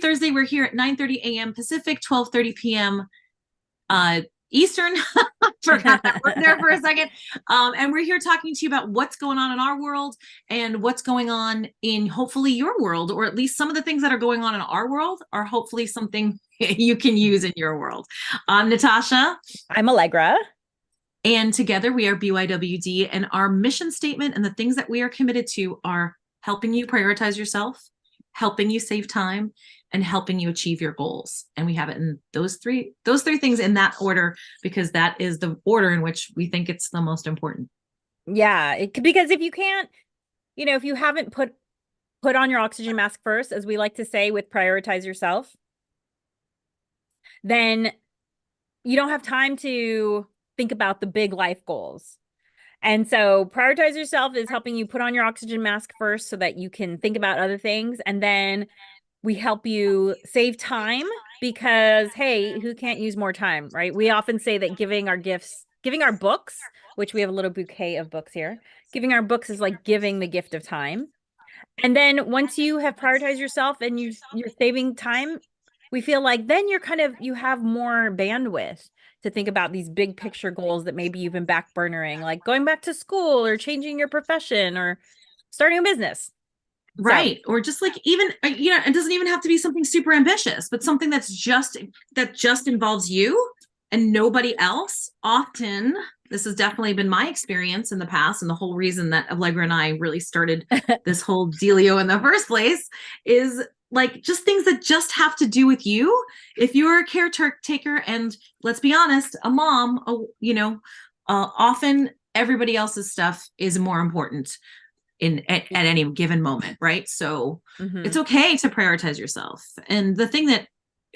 Thursday, we're here at 9:30 a.m. Pacific, 12:30 p.m. Eastern. Forgot that word there for a second. And we're here talking to you about what's going on in our world and what's going on in hopefully your world, or at least some of the things that are going on in our world are hopefully something you can use in your world. I'm Natascha. I'm Allegra. And together we are BYWD, and our mission statement and the things that we are committed to are helping you prioritize yourself, helping you save time, and helping you achieve your goals. And we have it in those three things in that order, because that is the order in which we think it's the most important. Yeah, because if you can't, if you haven't put on your oxygen mask first, as we like to say with prioritize yourself, then you don't have time to think about the big life goals. And so prioritize yourself is helping you put on your oxygen mask first so that you can think about other things. And then we help you save time because, hey, who can't use more time, right? We often say that giving our books, which we have a little bouquet of books here, giving our books is like giving the gift of time. And then once you have prioritized yourself and you're saving time, we feel like then you have more bandwidth to think about these big picture goals that maybe you've been back burnering, like going back to school or changing your profession or starting a business. So, Right. Or just like, even, it doesn't even have to be something super ambitious, but something that just involves you and nobody else. Often, this has definitely been my experience in the past, and the whole reason that Allegra and I really started this whole dealio in the first place is like just things that just have to do with you. If you're a caretaker, and let's be honest, a mom, often everybody else's stuff is more important at any given moment, right? So it's okay to prioritize yourself. And the thing that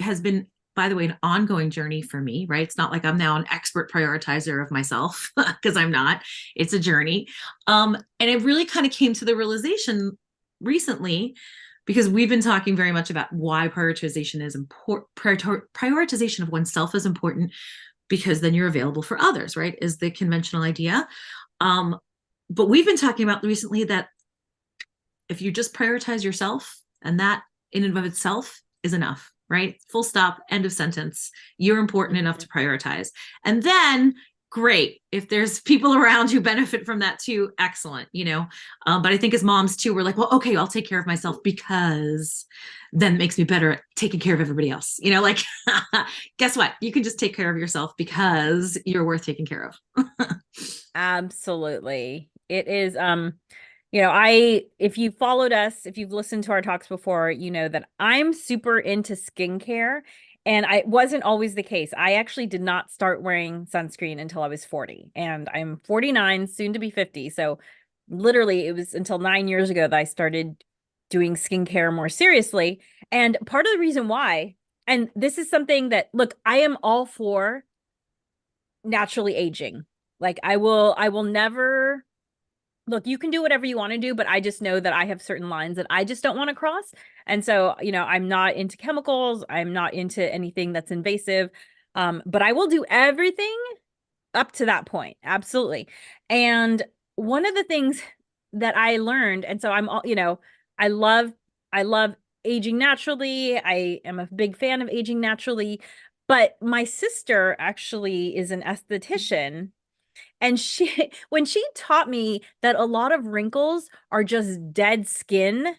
has been, by the way, an ongoing journey for me, right? It's not like I'm now an expert prioritizer of myself, because I'm not. It's a journey. And it really kind of came to the realization recently, because we've been talking very much about why prioritization is important. Prioritization of oneself is important because then you're available for others, right? Is the conventional idea. But we've been talking about recently that if you just prioritize yourself, and that in and of itself is enough, right? Full stop, end of sentence. You're important enough to prioritize. And then great, if there's people around who benefit from that too, excellent, but I think as moms too, we're like, well, okay, I'll take care of myself because then it makes me better at taking care of everybody else, like guess what, you can just take care of yourself because you're worth taking care of. absolutely. It is, if you followed us, if you've listened to our talks before, you know that I'm super into skincare, and I wasn't always the case. I actually did not start wearing sunscreen until I was 40, and I'm 49, soon to be 50. So literally it was until 9 years ago that I started doing skincare more seriously. And part of the reason why, and this is something that, look, I am all for naturally aging. Like I will never look, you can do whatever you want to do, but I just know that I have certain lines that I just don't want to cross. And so, I'm not into chemicals. I'm not into anything that's invasive. But I will do everything up to that point. Absolutely. And one of the things that I learned, and so I'm all, I love, I love aging naturally. I am a big fan of aging naturally. But my sister actually is an esthetician, and when she taught me that a lot of wrinkles are just dead skin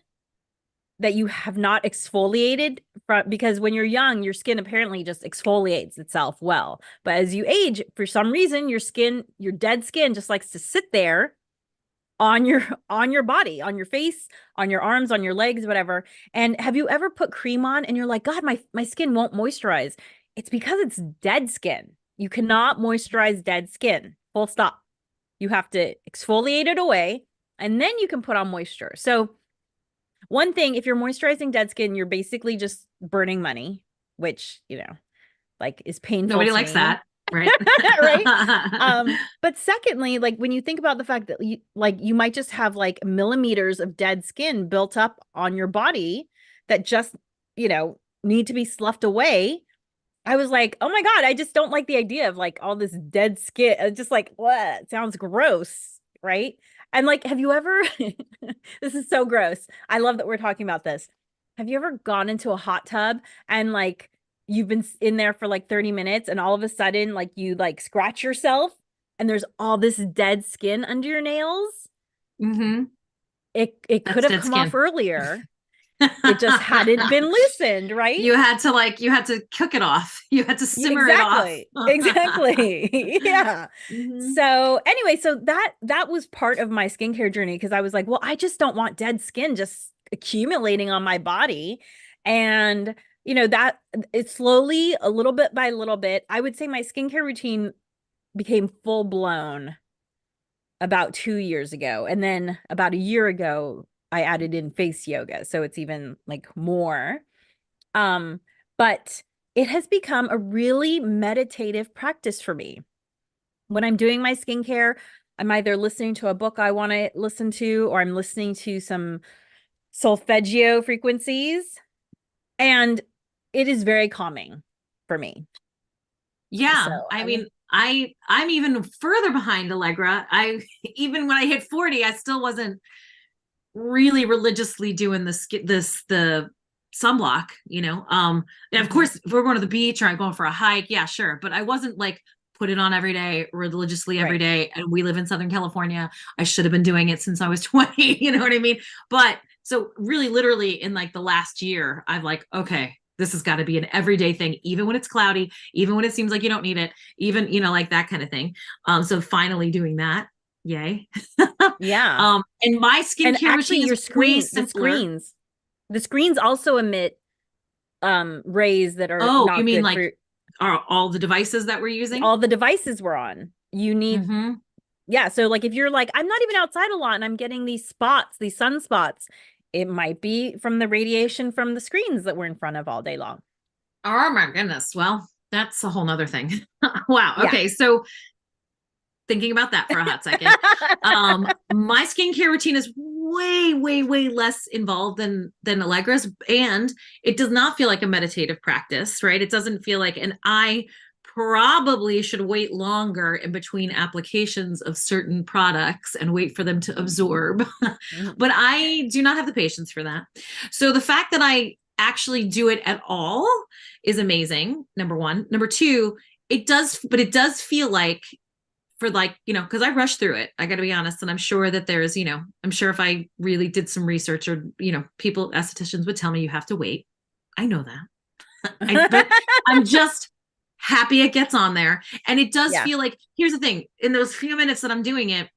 that you have not exfoliated from, because when you're young, your skin apparently just exfoliates itself well. But as you age, for some reason, your dead skin just likes to sit there on your body, on your face, on your arms, on your legs, whatever. And have you ever put cream on and you're like, God, my skin won't moisturize? It's because it's dead skin. You cannot moisturize dead skin. Full stop. You have to exfoliate it away, and then you can put on moisture. So one thing, if you're moisturizing dead skin, you're basically just burning money, which, like is painful Nobody to likes me. that, right? Right. But secondly, like when you think about the fact that you might just have like millimeters of dead skin built up on your body that just, need to be sloughed away. I was like, oh my God, I just don't like the idea of like all this dead skin. Just like, what? It sounds gross, right? And like, have you ever, this is so gross. I love that we're talking about this. have you ever gone into a hot tub and like you've been in there for like 30 minutes and all of a sudden like you like scratch yourself and there's all this dead skin under your nails? Mm-hmm. It could That's have dead come off skin. earlier. It just hadn't been loosened, right? You had to cook it off. You had to simmer it off. Exactly. Exactly. Yeah. Hmm. So anyway, so that was part of my skincare journey because I was like, well, I just don't want dead skin just accumulating on my body. And that it's slowly, a little bit by little bit, I would say my skincare routine became full blown about 2 years ago. And then about a year ago, I added in face yoga. So it's even like more. Um, but it has become a really meditative practice for me. When I'm doing my skincare, I'm either listening to a book I want to listen to, or I'm listening to some solfeggio frequencies, and it is very calming for me. So, Yeah. I I mean, mean, I'm even further behind Allegra. I even when I hit 40, I still wasn't really religiously doing the sunblock, you know. And of mhm, course, if we're going to the beach or I'm going for a hike, yeah, sure. But I wasn't like put it on every day, religiously every right. day. And we live in Southern California. I should have been doing it since I was 20, you know what I mean? But so really literally in like the last year, I've like, okay, this has got to be an everyday thing, even when it's cloudy, even when it seems like you don't need it, even, like that kind of thing. So finally doing that. Yay. Yeah. And my And skincare actually routine is your way screen, simpler. the screens also emit rays that are Oh, you not mean good like for are all the devices that we're using? all the devices we're on. You need Mm-hmm. Yeah, so like if you're like, I'm not even outside a lot and I'm getting these spots, these sunspots, it might be from the radiation from the screens that we're in front of all day long. Oh my goodness. Well, that's a whole nother thing. Wow. Yeah. Okay. So thinking about that for a hot second. My skincare routine is way, way, way less involved than Allegra's, and it does not feel like a meditative practice, right? It doesn't feel like, and I probably should wait longer in between applications of certain products and wait for them to absorb. Mhm. But I do not have the patience for that. So the fact that I actually do it at all is amazing. Number one. Number two, it does feel like for like, because I rushed through it. I got to be honest. And I'm sure that there's, I'm sure if I really did some research or, people, estheticians would tell me you have to wait. I know that. But I'm just happy it gets on there. And it does Yeah, feel like, here's the thing, in those few minutes that I'm doing it,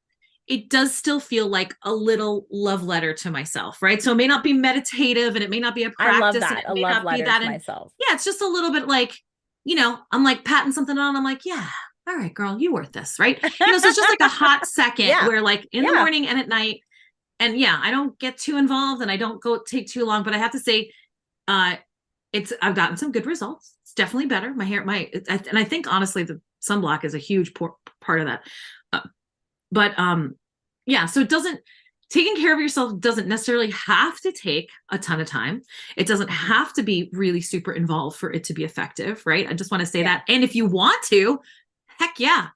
it does still feel like a little love letter to myself, right? So it may not be meditative and it may not be a I love practice and that. it A may love not be letter that. to And myself. yeah, it's just a little bit like, I'm like patting something on. I'm like, yeah, all right, girl, you worth this, right? So it's just like a hot second Yeah. where like in the Yeah. morning and at night. And yeah, I don't get too involved and I don't go take too long, but I have to say, uh, I've gotten some good results. It's definitely better. My hair, and I think honestly, the sunblock is a huge part of that. Uh, but yeah, so it doesn't taking care of yourself doesn't necessarily have to take a ton of time. It doesn't Mhm. have to be really super involved for it to be effective, right? I just want to say Yeah. that. And if you want to, heck yeah.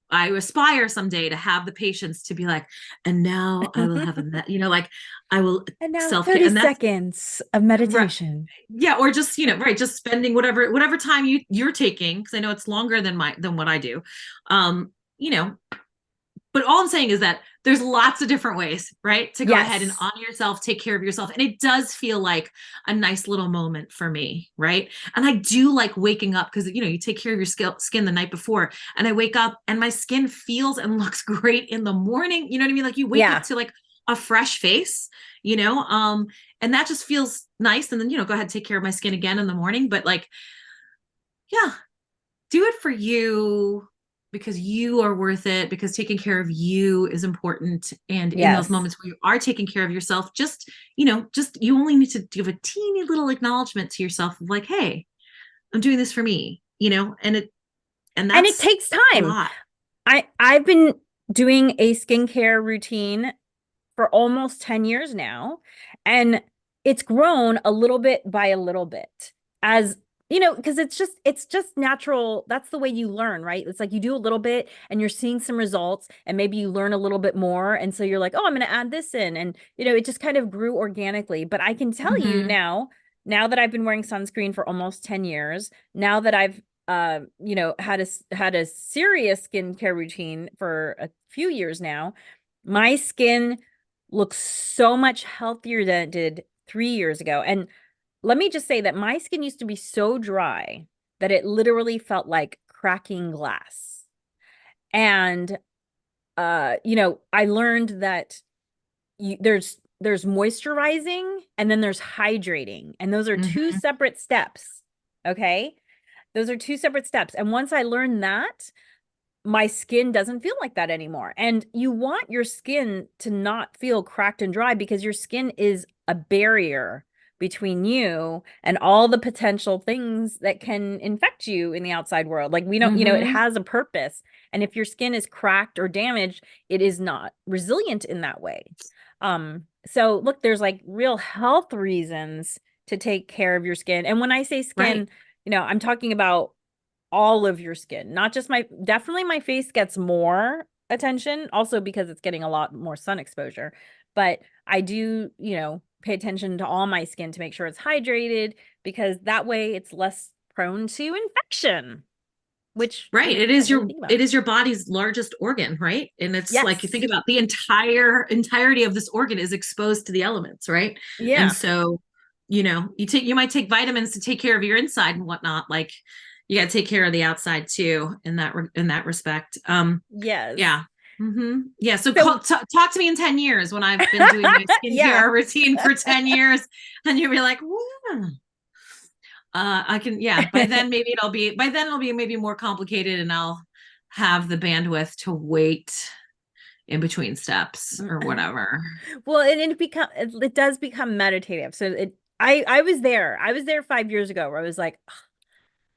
I aspire someday to have the patience to be like, and now I will have like I will And now self-care. 30 And that's seconds of right. meditation. Yeah, or just, right, just spending whatever time you're taking, because I know it's longer than what I do. Um, you know, but all I'm saying is that there's lots of different ways, right, to go ahead and Yes. honor yourself, take care of yourself. And it does feel like a nice little moment for me, right? And I do like waking up because, you take care of your skin the night before. And I wake up and my skin feels and looks great in the morning. You know what I mean? Like you wake up Yeah. to like a fresh face, and that just feels nice. And then, go ahead and take care of my skin again in the morning. But like, yeah, do it for you because you are worth it, because taking care of you is important. And in those Yes. moments where you are taking care of yourself, just you only need to give a teeny little acknowledgement to yourself of like, hey, I'm doing this for me, and And it that's takes a time. lot. I've been doing a skincare routine for almost 10 years now, and it's grown a little bit by a little bit as because it's just natural. That's the way you learn, right? It's like you do a little bit and you're seeing some results and maybe you learn a little bit more. And so you're like, oh, I'm going to add this in. And, it just kind of grew organically. But I can tell you Mm-hmm. now that I've been wearing sunscreen for almost 10 years, now that I've, had a serious skincare routine for a few years now, my skin looks so much healthier than it did 3 years ago. And let me just say that my skin used to be so dry that it literally felt like cracking glass. And I learned that there's moisturizing and then there's hydrating, and those are two Mm-hmm. separate steps. Okay? Those are two separate steps. And once I learned that, my skin doesn't feel like that anymore. And you want your skin to not feel cracked and dry because your skin is a barrier between you and all the potential things that can infect you in the outside world. Like we don't, it Mm-hmm. has a purpose. And if your skin is cracked or damaged, it is not resilient in that way. So look, there's like real health reasons to take care of your skin. And when I say Right. skin, I'm talking about all of your skin, not just definitely my face gets more attention, also because it's getting a lot more sun exposure. But I do, pay attention to all my skin to make sure it's hydrated because that way it's less prone to infection, which Right. we It don't is really your think about. it is your body's largest organ, right? And it's like you think Yes. about the entirety of this organ is exposed to the elements, right? And Yeah. so, you might take vitamins to take care of your inside and whatnot. Like you got to take care of the outside too in that respect. Yes. Yeah. Yeah. So So talk to me in 10 years when I've been doing my yeah. skincare routine for 10 years and you'll be like, wow. I can, yeah, by then it'll be maybe more complicated and I'll have the bandwidth to wait in between steps or whatever. Well, and it does become meditative. So I was there. I was there 5 years ago where I was like,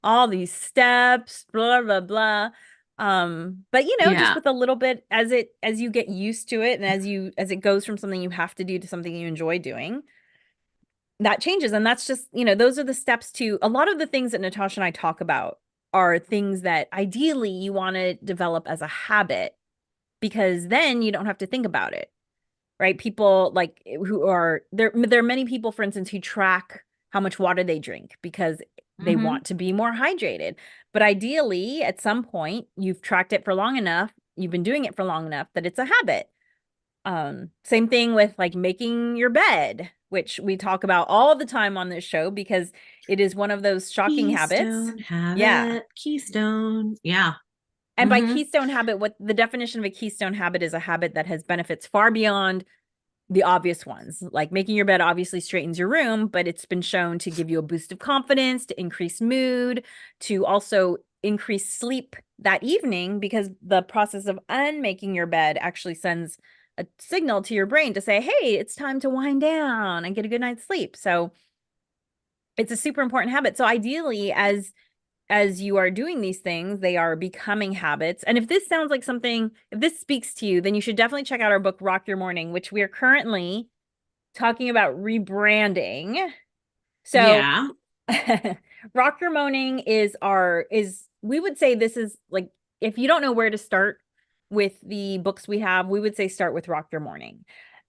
all these steps, blah, blah, blah. But just Yeah. with a little bit as you get used to it and as it goes from something you have to do to something you enjoy doing, that changes. And that's just, those are the steps to a lot of the things that Natasha and I talk about are things that ideally you want to develop as a habit because then you don't have to think about it, right? People like who are there are many people, for instance, who track how much water they drink because they Hmm. want to be more hydrated. But ideally, at some point, you've tracked it for long enough, you've been doing it for long enough that it's a habit. Same thing with like making your bed, which we talk about all the time on this show because it is one of those shocking habits. Keystone Yeah. habit, Keystone. Yeah. And by Hmm. keystone habit, what the definition of a keystone habit is a habit that has benefits far beyond the obvious ones. Like making your bed obviously straightens your room, but it's been shown to give you a boost of confidence, to increase mood, to also increase sleep that evening because the process of unmaking your bed actually sends a signal to your brain to say, hey, it's time to wind down and get a good night's sleep. So it's a super important habit. So ideally, as you are doing these things, they are becoming habits. And if this sounds like something, if this speaks to you, then you should definitely check out our book, Rock Your Morning, which we are currently talking about rebranding. So, Yeah. Rock Your Morning we would say this is like, if you don't know where to start with the books we have, we would say start with Rock Your Morning.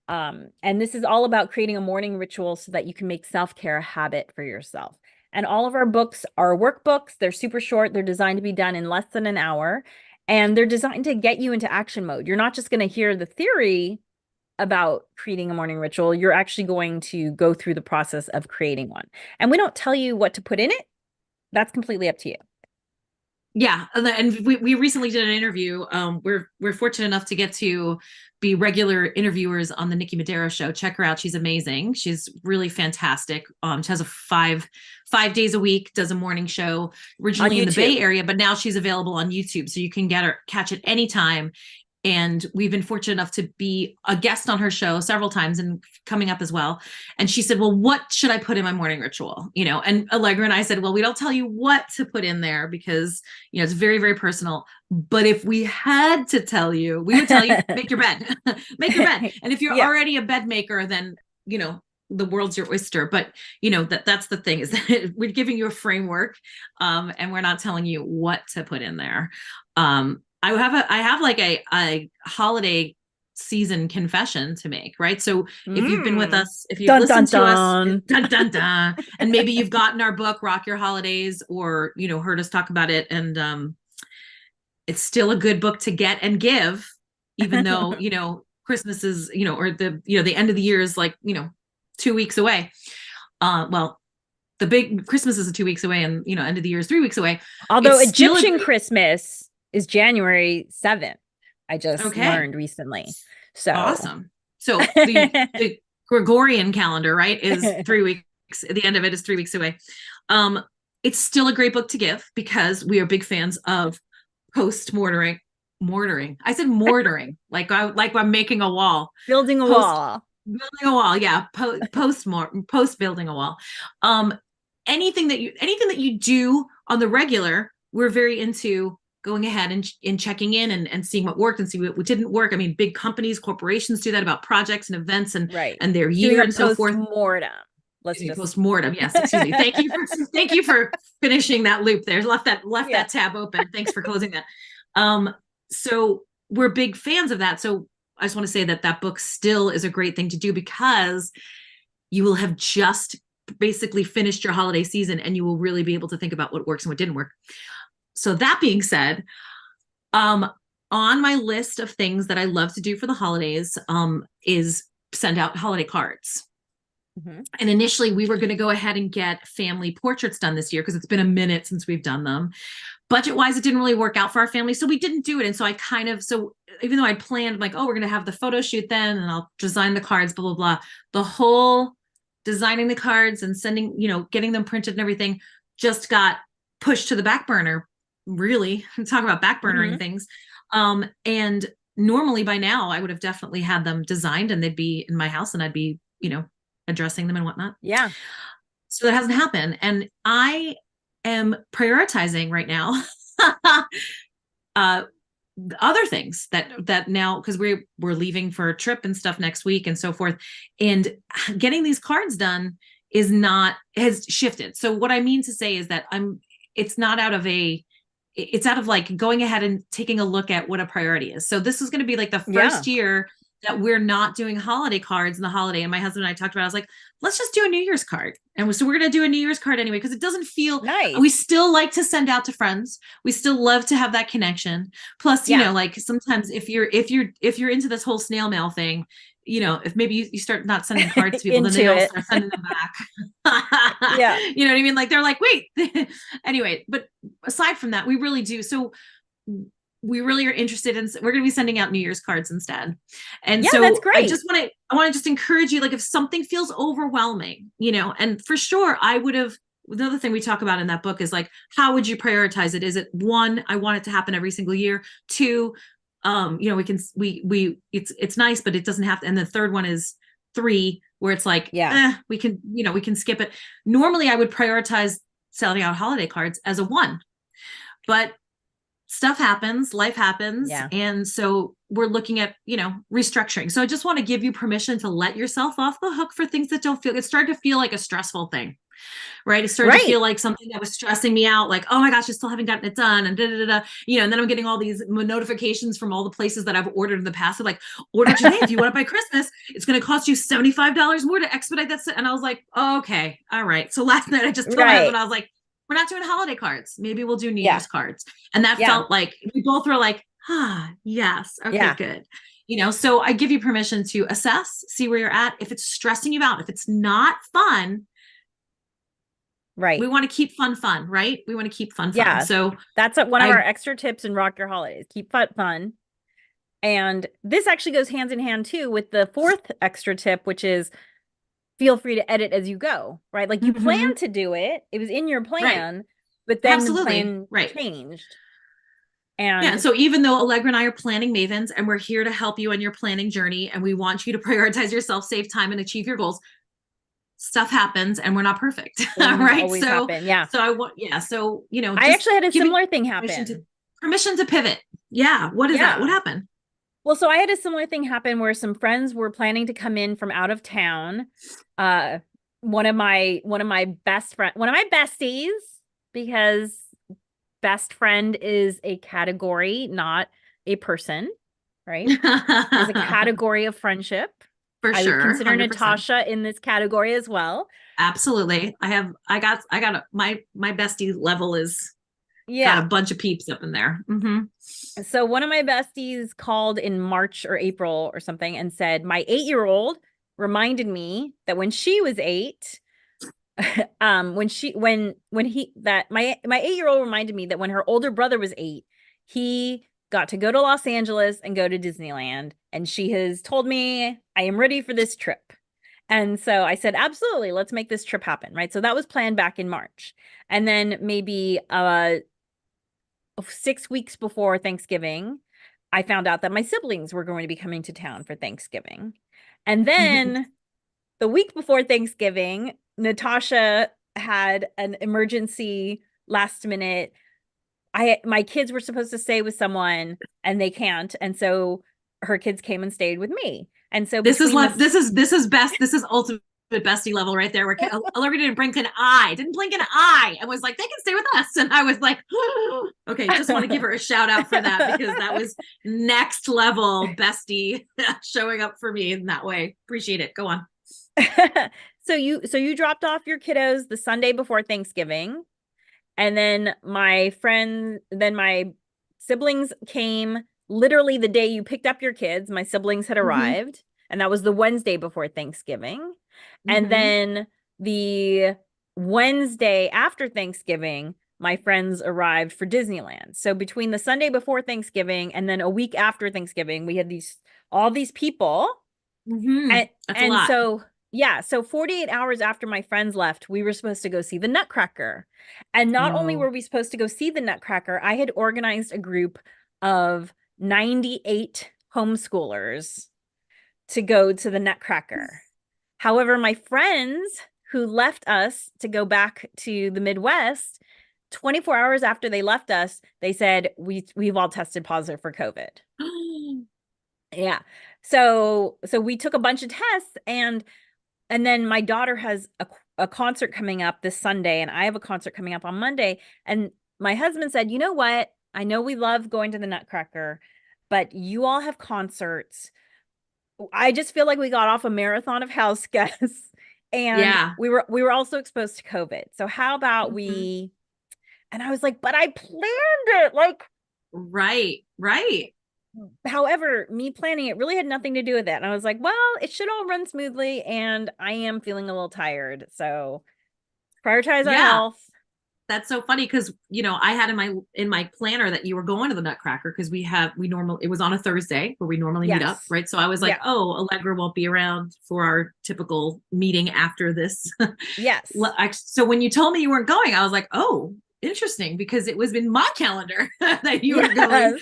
And this is all about creating a morning ritual so that you can make self-care a habit for yourself. And all of our books are workbooks. They're super short. They're designed to be done in less than an hour. And they're designed to get you into action mode. You're not just going to hear the theory about creating a morning ritual. You're actually going to go through the process of creating one. And we don't tell you what to put in it. That's completely up to you. Yeah, and we recently did an interview. We're fortunate enough to get to be regular interviewers on the Nikki Madera show. Check her out; she's amazing. She's really fantastic. She has a five days a week, does a morning show. On Originally in the Bay YouTube. Area, but now she's available on YouTube, so you can catch it anytime. And we've been fortunate enough to be a guest on her show several times and coming up as well. And she said, well, what should I put in my morning ritual? And Allegra and I said, well, we don't tell you what to put in there because, it's very, very personal. But if we had to tell you, we would tell you, make your bed, make your bed. And if you're Yeah. already a bed maker, then, the world's your oyster, but that's the thing, is that we're giving you a framework, and we're not telling you what to put in there. I have like a holiday season confession to make, right? So if you've been with us, if you've Dun, listened dun, to us, dun. dun, dun, dun, and maybe you've gotten our book, Rock Your Holidays, or, heard us talk about it. And it's still a good book to get and give, even though, Christmas is, or the end of the year is like, 2 weeks away. Well, the big Christmas is 2 weeks away, and, end of the year is 3 weeks away. Although Egyptian Christmas is January 7th. I just learned recently. So awesome. So the Gregorian calendar, right, is 3 weeks. The end of it is 3 weeks away. It's still a great book to give, because we are big fans of mortaring. I said mortaring, like I'm making a wall. Building a wall. Building a wall. Yeah. Post building a wall. Anything that you do on the regular, we're very into going ahead and checking in and seeing what worked and see what didn't work. I mean, big companies, corporations do that about projects and events and their year and so forth. Post-mortem. Post-mortem. Yes. Excuse me. Thank you for finishing that loop there. Left that tab open. Thanks for closing that. So we're big fans of that. So I just want to say that book still is a great thing to do, because you will have just basically finished your holiday season, and you will really be able to think about what works and what didn't work. So that being said, on my list of things that I love to do for the holidays, is send out holiday cards. Mm-hmm. And initially we were going to go ahead and get family portraits done this year, because it's been a minute since we've done them. Budget wise, it didn't really work out for our family, so we didn't do it. And so so even though I planned, like, oh, we're going to have the photo shoot then, and I'll design the cards, blah, blah, blah. The whole designing the cards and sending, getting them printed and everything just got pushed to the back burner. Really, talk about backburnering things. And normally by now I would have definitely had them designed, and they'd be in my house, and I'd be, addressing them and whatnot. Yeah. So that hasn't happened. And I am prioritizing right now other things that now, because we're leaving for a trip and stuff next week and so forth, and getting these cards done has shifted. So what I mean to say is that it's out of like going ahead and taking a look at what a priority is. So this is going to be like the first year that we're not doing holiday cards in the holiday. And my husband and I talked about it. I was like, let's just do a New Year's card. And so we're going to do a New Year's card anyway, because it doesn't feel nice. We still like to send out to friends. We still love to have that connection. Plus, like sometimes if you're into this whole snail mail thing, if maybe you start not sending cards to people, then they all start sending them back. Yeah. You know what I mean? Like they're like, wait, anyway, but aside from that, we really do. So we really are interested in, we're going to be sending out New Year's cards instead. And so that's great. I want to just encourage you, like if something feels overwhelming, and for sure another thing we talk about in that book is like, how would you prioritize it? Is it one, I want it to happen every single year? Two, it's nice, but it doesn't have to. And the third one is three, where it's like, we can skip it. Normally I would prioritize selling out holiday cards as a one, but stuff happens, life happens. Yeah. And so we're looking at, restructuring. So I just want to give you permission to let yourself off the hook for things that don't feel, it started to feel like a stressful thing, right? It started to feel like something that was stressing me out. Like, oh my gosh, I still haven't gotten it done. And and then I'm getting all these notifications from all the places that I've ordered in the past. They're like, order today. If you want it by Christmas, it's going to cost you $75 more to expedite that. And I was like, oh, okay. All right. So last night I just told my husband, I was like, we're not doing holiday cards. Maybe we'll do New Year's cards. And that felt like we both were like, yes. Okay, good. So I give you permission to assess, see where you're at. If it's stressing you out, if it's not fun, right. We want to keep fun, right? We want to keep fun. Yeah. So that's one of our extra tips in Rock Your Holidays. Keep fun. And this actually goes hands in hand too with the fourth extra tip, which is feel free to edit as you go, right? Like you planned to do it. It was in your plan, but then the plan changed. And so even though Alegre and I are planning mavens and we're here to help you on your planning journey, and we want you to prioritize yourself, save time, and achieve your goals, stuff happens and we're not perfect. Right. So I actually had a similar thing happen. Permission to pivot. Yeah. What is that? What happened? Well, so I had a similar thing happen where some friends were planning to come in from out of town. Uh, one of my besties, because best friend is a category, not a person, right? It is a category of friendship. For I would sure, consider 100%. Natasha in this category as well. Absolutely. My bestie level is got a Yeah. bunch of peeps up in there. Hmm. So one of my besties called in March or April or something and said, my 8-year-old reminded me that when she was 8, when he that my 8-year-old reminded me that when her older brother was 8, he got to go to Los Angeles and go to Disneyland, and she has told me I am ready for this trip. And so I said, absolutely, let's make this trip happen, right? So that was planned back in March. And then maybe 6 weeks before Thanksgiving, I found out that my siblings were going to be coming to town for Thanksgiving. And then the week before Thanksgiving, Natasha had an emergency last minute. My kids were supposed to stay with someone and they can't. And so her kids came and stayed with me. And so This is between like this this is ultimate bestie level right there. Where Alegre didn't blink an eye, and was like, they can stay with us. And I was like, okay, just want to give her a shout out for that because that was next level bestie showing up for me in that way. Appreciate it. Go on. so you dropped off your kiddos the Sunday before Thanksgiving. And then my siblings came literally the day you picked up your kids. My siblings had Mm-hmm. arrived, and that was the Wednesday before Thanksgiving. And Mm-hmm. then the Wednesday after Thanksgiving, my friends arrived for Disneyland. So between the Sunday before Thanksgiving and then a week after Thanksgiving, we had all these people. Mm-hmm. And That's a and lot. so yeah, so 48 hours after my friends left, we were supposed to go see the Nutcracker. And not only Oh. were we supposed to go see the Nutcracker, I had organized a group of 98 homeschoolers to go to the Nutcracker. However, my friends who left us to go back to the Midwest, 24 hours after they left us, they said we've all tested positive for COVID. Yeah. So we took a bunch of tests, and then my daughter has a concert coming up this Sunday, and I have a concert coming up on Monday. And my husband said, you know what? I know we love going to the Nutcracker, but you all have concerts. I just feel like we got off a marathon of house guests, and Yeah. we were also exposed to COVID. So how about Mm-hmm. we? And I was like, but I planned it. Like, Right. Right. however, me planning it really had nothing to do with that. And I was like, well, it should all run smoothly, and I am feeling a little tired. So prioritize our Yeah. health. That's so funny because I had in my planner that you were going to the Nutcracker because we normally it was on a Thursday where we normally meet up, Yes. right? So I was like, Yeah. oh, Allegra won't be around for our typical meeting after this. Yes. So when you told me you weren't going, I was like, oh, interesting, because it was in my calendar that you were going, Yes.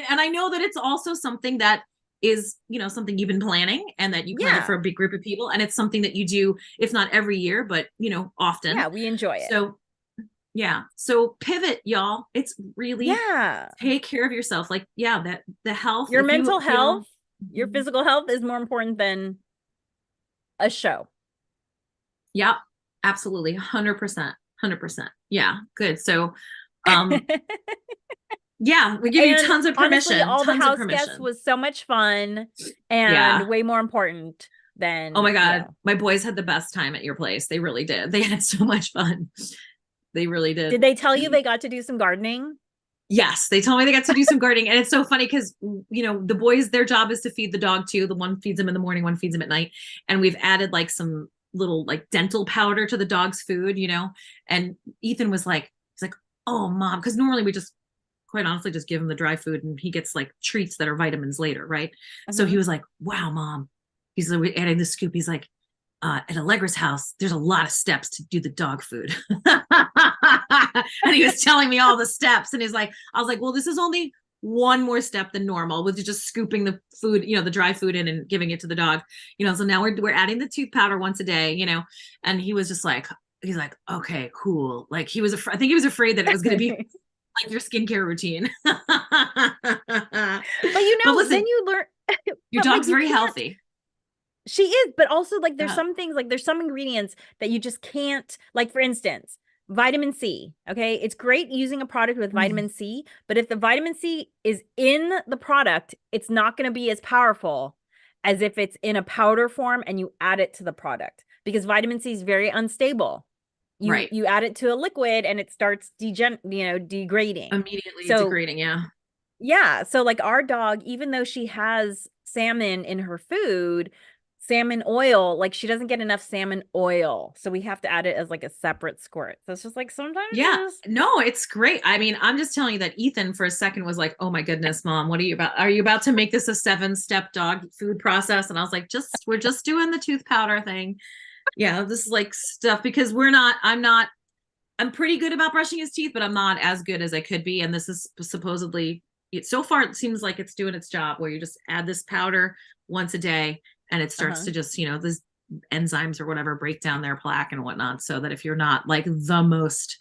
and I know that it's also something that is something you've been planning and that you plan it for Yeah. a big group of people, and it's something that you do if not every year but often. Yeah. We enjoy it. So yeah. So pivot, y'all. It's really Yeah. take care of yourself. Like, yeah, that the health, Your if you mental health, feel your physical health is more important than a show. yeah, absolutely. 100%. 100%. Yeah. Good. So um yeah, we give you And tons of honestly, permission. all the Tons of house guests permission. was so much fun and Yeah. way more important Oh than, my God. My boys had the best time at your place. They really did. They had so much fun. They really did. did they tell you they got to do some gardening? Yes, they told me they got to do some gardening, and it's so funny because the boys, their job is to feed the dog too. The one feeds them in the morning, one feeds them at night, and we've added like some little like dental powder to the dog's food. And Ethan was like, he's like, oh mom, because normally we just quite honestly just give him the dry food, and he gets like treats that are vitamins later, right? So he Mm-hmm. was like, wow, mom, he's like, we're adding the scoop. He's like, at Allegra's house, there's a lot of steps to do the dog food. And he was telling me all the steps. And I was like, well, this is only one more step than normal with just scooping the food, the dry food in and giving it to the dog. So now we're adding the tooth powder once a day, and he was just like, he's like, okay, cool. Like I think he was afraid that it was going to be like your skincare routine. But you But know, then listen, you learn, your but like dog's you very can't. healthy. She is, but also like there's Yeah. some things, like there's some ingredients that you just can't, like for instance, vitamin C. Okay. It's great using a product with Mhm. vitamin C, but if the vitamin C is in the product, it's not going to be as powerful as if it's in a powder form and you add it to the product, because vitamin C is very unstable. You Right. you add it to a liquid and it starts degrading. Immediately So degrading. Yeah. yeah. So like our dog, even though she has salmon in her food, salmon oil, like she doesn't get enough salmon oil. So we have to add it as like a separate squirt. So it's just like sometimes you Yeah. just No, it's great. I mean, I'm just telling you that Ethan for a second was like, "Oh my goodness, mom, what are you about? Are you about to make this a 7-step dog food process?" And I was like, we're just doing the tooth powder thing. Yeah, this is like stuff because I'm pretty good about brushing his teeth, but I'm not as good as I could be. And this is supposedly, so far, it seems like it's doing its job where you just add this powder once a day and it starts uh-huh. to just, this enzymes or whatever break down their plaque and whatnot. So that if you're not like the most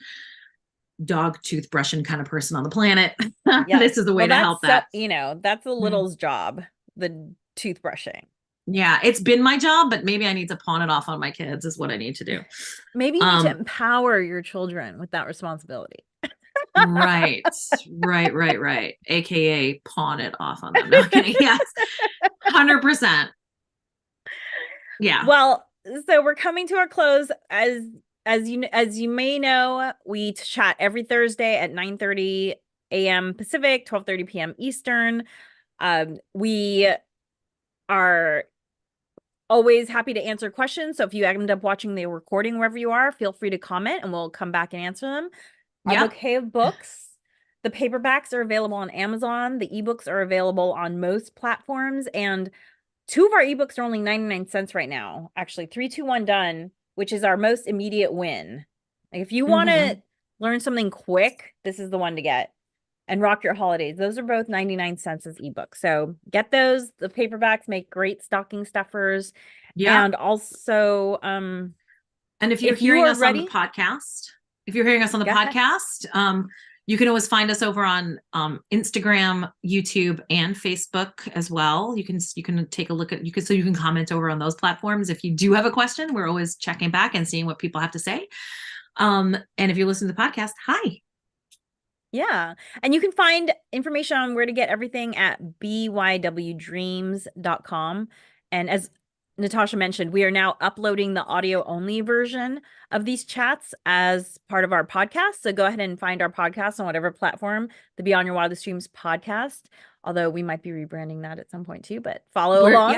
dog toothbrushing kind of person on the planet, Yes. this is the way Well, to help that. that's the Mhm. little's job, the toothbrushing. Yeah, it's been my job, but maybe I need to pawn it off on my kids is what I need to do. Maybe you need to Um, empower your children with that responsibility. Right, right. AKA pawn it off on them. No I'm kidding. Yes, 100%. Yeah. Well, so we're coming to our close. As you may know, we chat every Thursday at 9:30 a.m. Pacific, 12:30 p.m. Eastern. We are always happy to answer questions. So if you end up watching the recording wherever you are, feel free to comment and we'll come back and answer them. Our Yep. bouquet of books, the paperbacks are available on Amazon. The ebooks are available on most platforms. And two of our ebooks are only 99 cents right now. Actually, 3, 2, 1 Done, which is our most immediate win. Like if you want to Hmm. learn something quick, this is the one to get. And Rock Your Holidays. Those are both 99 cents as ebooks. So get those. The paperbacks make great stocking stuffers. Yep. And also, And if you're if you hearing are us on the ready, podcast, if you're hearing us on the go ahead. podcast, you can always find us over on Instagram, YouTube, and Facebook as well. You can take a look at you can comment over on those platforms if you do have a question. We're always checking back and seeing what people have to say. And if you listen to the podcast, hi. Yeah. And you can find information on where to get everything at bywdreams.com. And as Natasha mentioned, we are now uploading the audio only version of these chats as part of our podcast. So go ahead and find our podcast on whatever platform, the Beyond Your Wildest Dreams podcast. Although we might be rebranding that at some point too, but follow Yeah. along.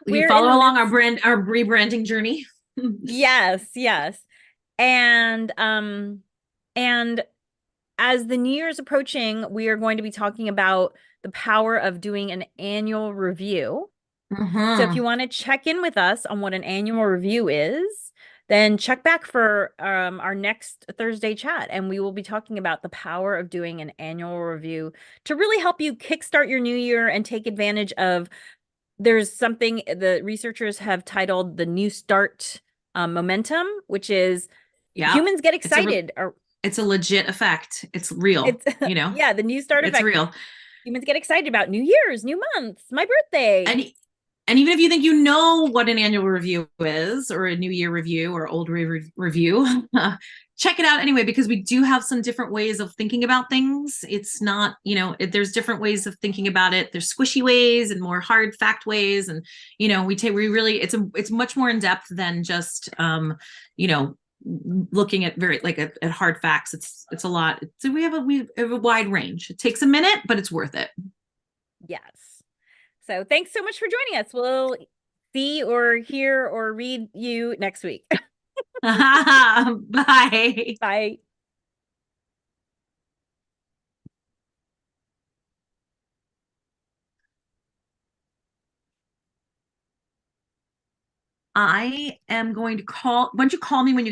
You We're in follow the along midst. our rebranding journey. Yes, yes. And as the new year is approaching, we are going to be talking about the power of doing an annual review. So if Hmm. you want to check in with us on what an annual review is, then check back for our next Thursday chat, and we will be talking about the power of doing an annual review to really help you kickstart your new year and take advantage of. There's something the researchers have titled the New Start momentum, which is Yep. humans get It's a excited, or it's a legit effect. It's real, it's you know. yeah, the New Start It's effect. real. Humans get excited about New Year's, new months, my birthday. And and even if you think you know what an annual review is or a new year review or old review, check it out anyway because we do have some different ways of thinking about things. It's not, there's different ways of thinking about it. There's squishy ways and more hard fact ways, and we really it's much more in depth than just you know looking at very like at hard facts. It's a lot. So we have a wide range. It takes a minute, but it's worth it. Yes. So thanks so much for joining us. We'll see or hear or read you next week. Bye. Bye. I am going to call. Why don't you call me when you